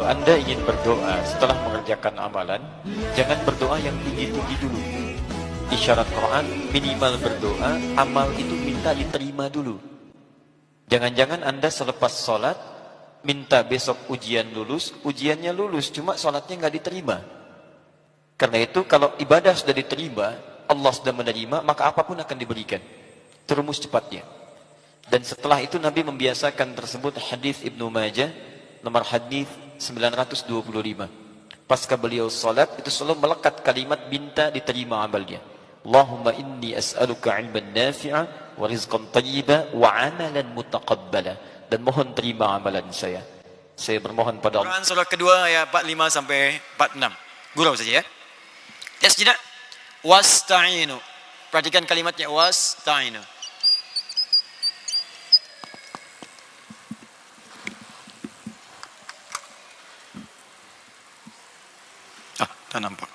Kalau Anda ingin berdoa setelah mengerjakan amalan, jangan berdoa yang tinggi-tinggi dulu. Isyarat Quran, minimal berdoa, amal itu minta diterima dulu. Jangan-jangan Anda selepas sholat, minta besok ujian lulus, ujiannya lulus, cuma sholatnya nggak diterima. Karena itu kalau ibadah sudah diterima, Allah sudah menerima, maka apapun akan diberikan. Terumus cepatnya. Dan setelah itu Nabi membiasakan tersebut, hadis Ibnu Majah, nomor hadis 925. Pasca beliau salat itu selalu melekat kalimat minta diterima amalnya. Allahumma inni as'aluka ilman nafi'a wa rizqan thayyiba wa amalan mutaqabbala, dan mohon terima amalan saya. Saya bermohon pada Allah. Quran surah kedua ayat 45 sampai 46. Gurau saja ya. Ya sejenak. Wasta'inu. Perhatikan kalimatnya wasta'inu. Tak nampak.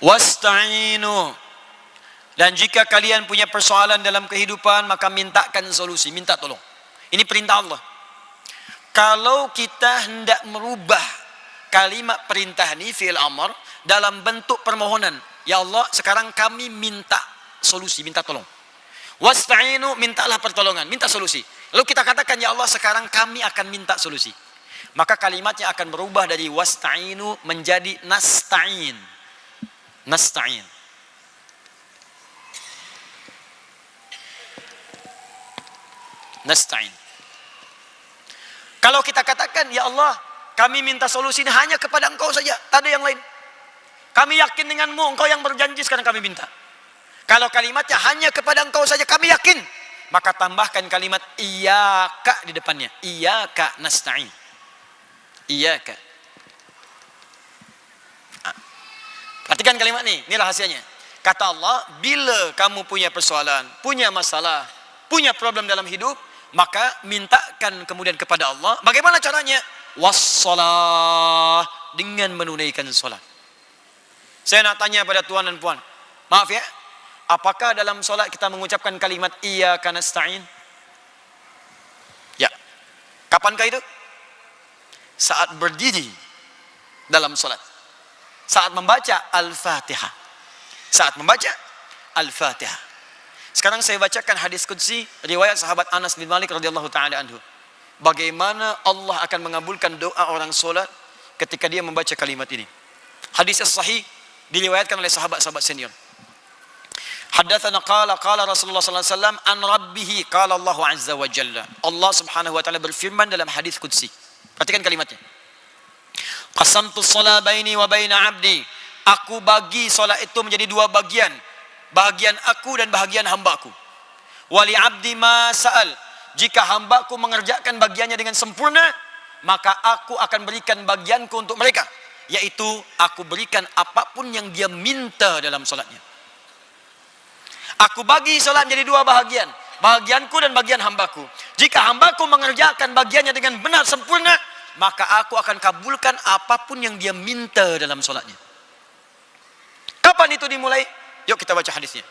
Wasta'inu. Dan jika kalian punya persoalan dalam kehidupan, maka mintakan solusi, minta tolong. Ini perintah Allah. Kalau kita hendak merubah kalimat perintah ini, fi'il amr, dalam bentuk permohonan, ya Allah, sekarang kami minta solusi, minta tolong. Wasta'inu, mintalah pertolongan, minta solusi. Lalu kita katakan, ya Allah, sekarang kami akan minta solusi. Maka kalimatnya akan berubah dari wasta'inu menjadi nasta'in. Nasta'in. Nasta'in. Kalau kita katakan, ya Allah, kami minta solusi ini hanya kepada Engkau saja, tak ada yang lain. Kami yakin denganmu, Engkau yang berjanji, sekarang kami minta. Kalau kalimatnya hanya kepada Engkau saja, kami yakin, maka tambahkan kalimat iyyaka di depannya. Iyyaka nasta'in. Iyyaka. Perhatikan kalimat ini rahasianya. Kata Allah, bila kamu punya persoalan, punya masalah, punya problem dalam hidup, maka mintakan kemudian kepada Allah. Bagaimana caranya? Wassalah, dengan menunaikan solat. Saya nak tanya pada tuan dan puan, maaf ya, apakah dalam solat kita mengucapkan kalimat iyyaka nasta'in? Ya. Kapankah itu? Saat berdiri dalam solat, saat membaca Al-Fatihah, saat membaca Al-Fatihah. Sekarang saya bacakan hadis qudsi riwayat sahabat Anas bin Malik radhiyallahu taala anhu. Bagaimana Allah akan mengabulkan doa orang solat ketika dia membaca kalimat ini. Hadis sahih diriwayatkan oleh sahabat-sahabat senior. Haddatsana qala Rasulullah sallallahu alaihi wasallam an rabbih qala Allah azza wa jalla. Allah Subhanahu wa taala berfirman dalam hadis qudsi. Perhatikan kalimatnya. Qasamtu shalah baini wa baina 'abdi. Aku bagi solat itu menjadi dua bagian. Bahagian aku dan bahagian hambaku. Wali 'abdi ma sa'al. Jika hambaku mengerjakan bagiannya dengan sempurna, maka aku akan berikan bagianku untuk mereka, yaitu aku berikan apapun yang dia minta dalam solatnya. Aku bagi solat menjadi dua bahagian. Bahagianku dan bagian hambaku. Jika hambaku mengerjakan bagiannya dengan benar sempurna, maka aku akan kabulkan apapun yang dia minta dalam solatnya. Kapan itu dimulai? Yuk kita baca hadisnya.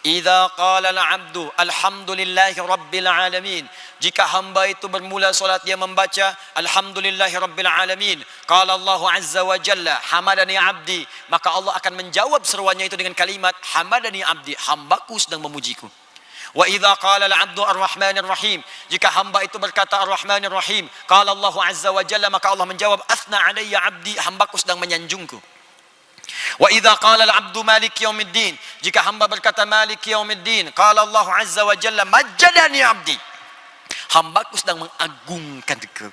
Idza qala al-'abdu alhamdulillahi rabbil alamin. Jika hamba itu bermula solat dia membaca alhamdulillahi rabbil alamin, qala Allah azza wa jalla hamadani 'abdi, maka Allah akan menjawab seruannya itu dengan kalimat hamadani 'abdi, hambaku sedang memujiku. Wa idza qala al-'abdu ar-rahmanir rahim. Jika hamba itu berkata ar-rahmanir rahim, qala Allah azza wa jalla, maka Allah menjawab athna 'alayya 'abdi, hambaku sedang menyanjungku. Wa idza qala al-'abdu maliki yaumiddin. Jika hamba berkata maliki yaumiddin, qala Allah azza wa jalla majjadani 'abdi, hambaku sedang mengagungkanku.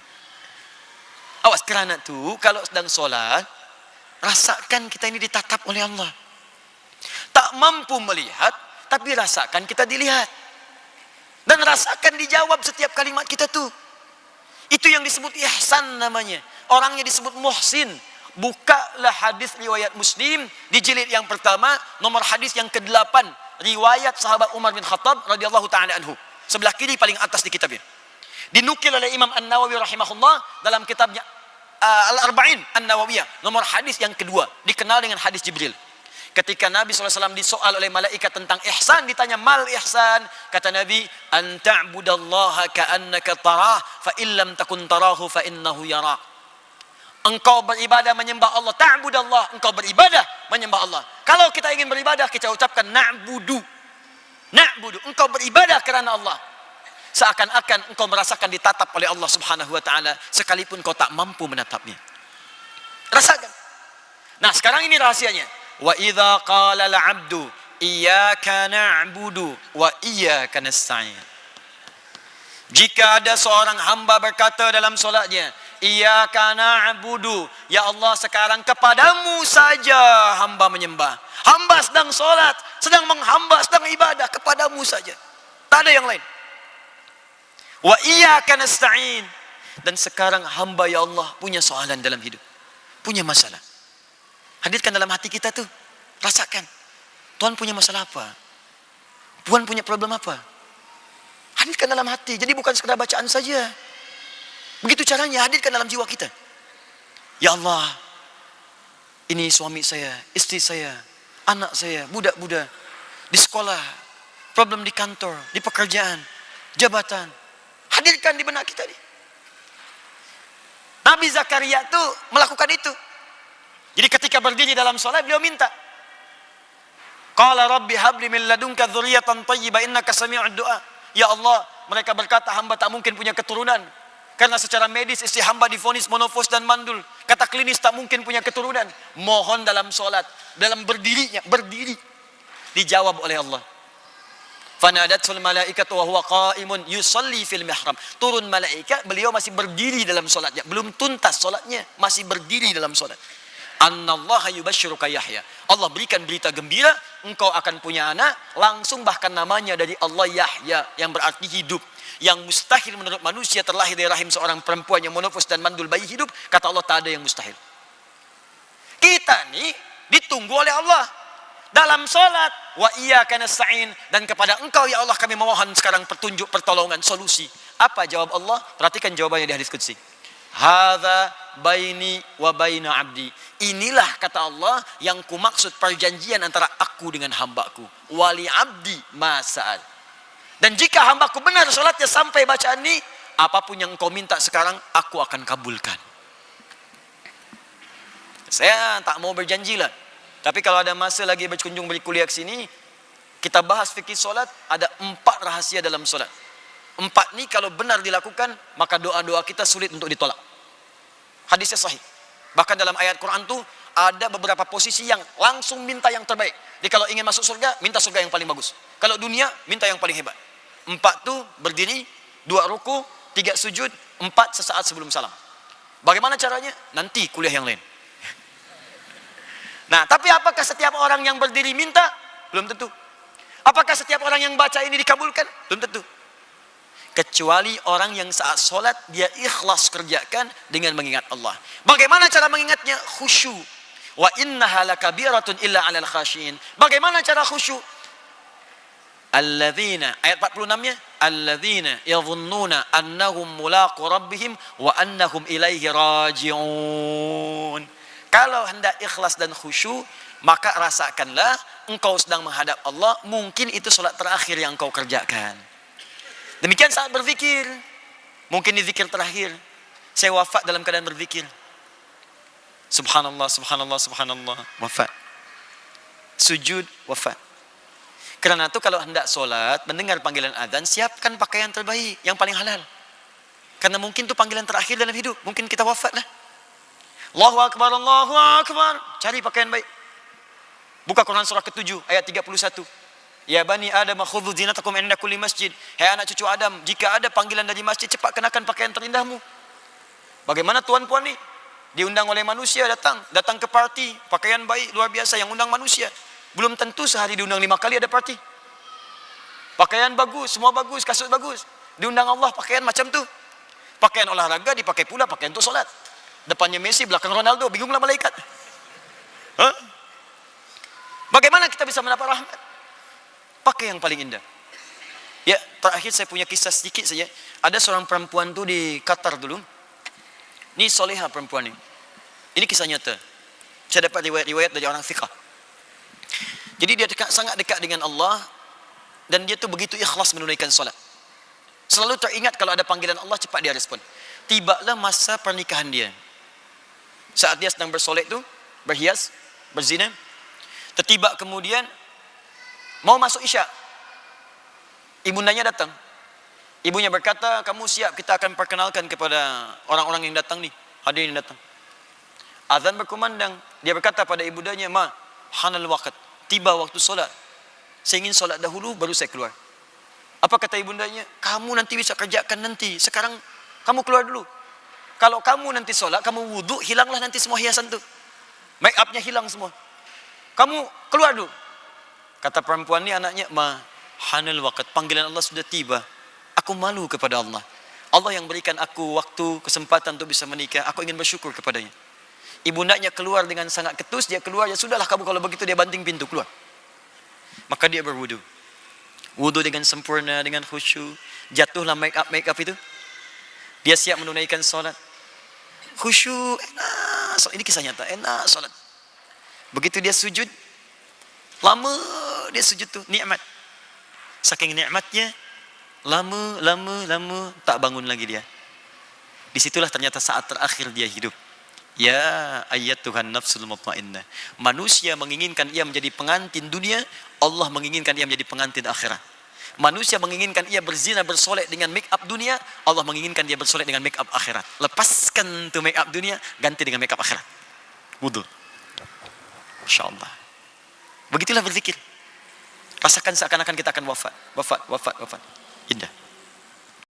Awas, kerana tu kalau sedang solat, rasakan kita ini ditatap oleh Allah. Tak mampu melihat, tapi rasakan kita dilihat. Dan rasakan dijawab setiap kalimat kita tuh. Itu yang disebut ihsan namanya. Orangnya disebut muhsin. Bukalah hadis riwayat Muslim di jilid yang pertama, nomor hadis yang ke-8, riwayat sahabat Umar bin Khattab radhiyallahu taala anhu. Sebelah kiri paling atas di kitabnya. Dinukil oleh Imam An-Nawawi rahimahullah dalam kitabnya Al-Arba'in An-Nawawiyah, nomor hadis yang kedua, dikenal dengan hadis Jibril. Ketika Nabi SAW disoal oleh malaikat tentang ihsan, ditanya mal ihsan, kata Nabi, an ta'budallaha ka'annaka tarah, fa illam takun tarahu fa innahu yarak. Engkau beribadah menyembah Allah, ta'budallah, engkau beribadah menyembah Allah. Kalau kita ingin beribadah, kita ucapkan na'budu. Na'budu, engkau beribadah kerana Allah. Seakan-akan engkau merasakan ditatap oleh Allah Subhanahu wa taala sekalipun kau tak mampu menatapnya. Rasakan. Nah, sekarang ini rahasianya. Wa idza qala al-'abdu iyyaka na'budu wa iyyaka nasta'in. Jika ada seorang hamba berkata dalam solatnya, iyyaka na'budu, ya Allah sekarang kepadamu saja hamba menyembah. Hamba sedang solat, sedang menghamba, sedang ibadah, kepadamu saja. Tak ada yang lain. Wa iyyaka nasta'in. Dan sekarang hamba ya Allah punya soalan dalam hidup, punya masalah. Hadirkan dalam hati kita tuh, rasakan. Tuhan punya masalah apa? Tuhan punya problem apa? Hadirkan dalam hati. Jadi bukan sekedar bacaan saja. Begitu caranya, hadirkan dalam jiwa kita. Ya Allah, ini suami saya, istri saya, anak saya, budak-budak, di sekolah, problem di kantor, di pekerjaan, jabatan. Hadirkan di benak kita nih. Nabi Zakaria tuh melakukan itu. Jadi ketika berdiri dalam sholat, beliau minta. Qala rabbi habli min ladunka dzurriyyatan thayyibah innaka sami'ud du'a. Ya Allah, mereka berkata hamba tak mungkin punya keturunan. Karena secara medis istri hamba divonis monofos dan mandul. Kata klinis tak mungkin punya keturunan. Mohon dalam sholat, dalam berdirinya, berdiri. Dijawab oleh Allah. Fanadatul malaikatu wa huwa qa'imun yusalli fil mihrab. Turun malaikat, beliau masih berdiri dalam solatnya. Belum tuntas solatnya, masih berdiri dalam solat. Annallaha yubashshiruka Yahya. Allah berikan berita gembira, engkau akan punya anak, langsung bahkan namanya dari Allah Yahya, yang berarti hidup. Yang mustahil menurut manusia terlahir dari rahim seorang perempuan yang monofos dan mandul bayi hidup, kata Allah tak ada yang mustahil. Kita nih ditunggu oleh Allah dalam salat, wa iyyaka nasta'in, dan kepada engkau ya Allah kami memohon sekarang petunjuk, pertolongan, solusi. Apa jawab Allah? Perhatikan jawabannya di hadis qudsi. Hadza baini wa baina abdi. Inilah kata Allah yang kumaksud perjanjian antara aku dengan hambaku. Wali abdi ma sa'al. Dan jika hambaku benar salatnya sampai bacaan ini, apapun yang kau minta sekarang aku akan kabulkan. Saya tak mau berjanji lah. Tapi kalau ada masa lagi berkunjung berkuliah ke sini, kita bahas fikih solat, ada 4 rahasia dalam solat. 4 ni kalau benar dilakukan, maka doa-doa kita sulit untuk ditolak. Hadisnya sahih. Bahkan dalam ayat Quran tu ada beberapa posisi yang langsung minta yang terbaik. Jadi kalau ingin masuk surga, minta surga yang paling bagus. Kalau dunia, minta yang paling hebat. 4 tu berdiri, 2 ruku, 3 sujud, 4 sesaat sebelum salam. Bagaimana caranya? Nanti kuliah yang lain. Nah, tapi apakah setiap orang yang berdiri minta? Belum tentu. Apakah setiap orang yang baca ini dikabulkan? Belum tentu. Kecuali orang yang saat solat dia ikhlas kerjakan dengan mengingat Allah. Bagaimana cara mengingatnya? Khusyuk. Wa innaha lakabiratun illa 'alal khashiin. Bagaimana cara khusyuk? Alladzina, ayat 46-nya, alladzina yadhunnuna annahum mulaqu rabbihim wa annahum ilaihi raji'un. Kalau hendak ikhlas dan khusyuk, maka rasakanlah engkau sedang menghadap Allah, mungkin itu solat terakhir yang engkau kerjakan. Demikian saat berzikir, mungkin di zikir terakhir, saya wafat dalam keadaan berzikir. Subhanallah, subhanallah, subhanallah, wafat. Sujud, wafat. Karena itu kalau hendak solat, mendengar panggilan azan, siapkan pakaian terbaik, yang paling halal. Karena mungkin itu panggilan terakhir dalam hidup, mungkin kita wafat lah. Allahu Akbar, Allahu Akbar. Cari pakaian baik. Buka Quran surah ke-7 ayat 31. Ya bani Adam khudhu zinatakum inda kulli masjid. Hai anak cucu Adam, jika ada panggilan dari masjid, cepat kenakan pakaian terindahmu. Bagaimana tuan-puan ni? Diundang oleh manusia, datang ke parti, pakaian baik luar biasa yang undang manusia. Belum tentu sehari diundang 5 kali ada parti. Pakaian bagus, semua bagus, kasut bagus. Diundang Allah pakaian macam tu. Pakaian olahraga dipakai pula pakaian untuk solat. Depannya Messi, belakang Ronaldo, bingunglah malaikat. Hah? Bagaimana kita bisa mendapat rahmat? Pakai yang paling indah. Ya, terakhir saya punya kisah sedikit saja. Ada seorang perempuan tu di Qatar dulu. Ini soleha perempuan ini. Ini kisah nyata. Saya dapat riwayat-riwayat dari orang fiqh. Jadi dia sangat dekat dengan Allah dan dia tuh begitu ikhlas menunaikan solat. Selalu teringat kalau ada panggilan Allah, cepat dia respon. Tibalah masa pernikahan dia. Saat dia sedang bersolek tu, berhias, berzina. Tertiba kemudian mau masuk isyak. Ibundanya datang. Ibunya berkata, kamu siap, kita akan perkenalkan kepada orang-orang yang datang nih, hadirin yang datang. Azan berkumandang. Dia berkata pada ibundanya, ma, hanal waqt, tiba waktu solat. Saya ingin solat dahulu, baru saya keluar. Apa kata ibundanya? Kamu nanti bisa kerjakan nanti. Sekarang kamu keluar dulu. Kalau kamu nanti solat, kamu wudhu, hilanglah nanti semua hiasan tu. Make upnya hilang semua. Kamu keluar dulu. Kata perempuan ni anaknya, ma, hanal waqt, panggilan Allah sudah tiba. Aku malu kepada Allah. Allah yang berikan aku waktu, kesempatan untuk bisa menikah. Aku ingin bersyukur kepadanya. Ibundanya keluar dengan sangat ketus. Dia keluar, ya sudahlah kamu kalau begitu. Dia banting pintu, keluar. Maka dia berwudu. Wudu dengan sempurna, dengan khusyuk. Jatuhlah make up itu. Dia siap menunaikan solat. Khusyuk, enak. Ini kisah nyata, enak solat. Begitu dia sujud, lama dia sujud tu, nikmat. Saking nikmatnya, lama tak bangun lagi dia. Disitulah ternyata saat terakhir dia hidup. Ya ayyatuhan nafsul mutmainnah. Manusia menginginkan ia menjadi pengantin dunia, Allah menginginkan ia menjadi pengantin akhirat. Manusia menginginkan ia berzina bersolek dengan make up dunia, Allah menginginkan dia bersolek dengan make up akhirat. Lepaskan tu make up dunia, ganti dengan make up akhirat. Wudu. Insyaallah. Begitulah berzikir. Rasakan seakan-akan kita akan wafat. Indah.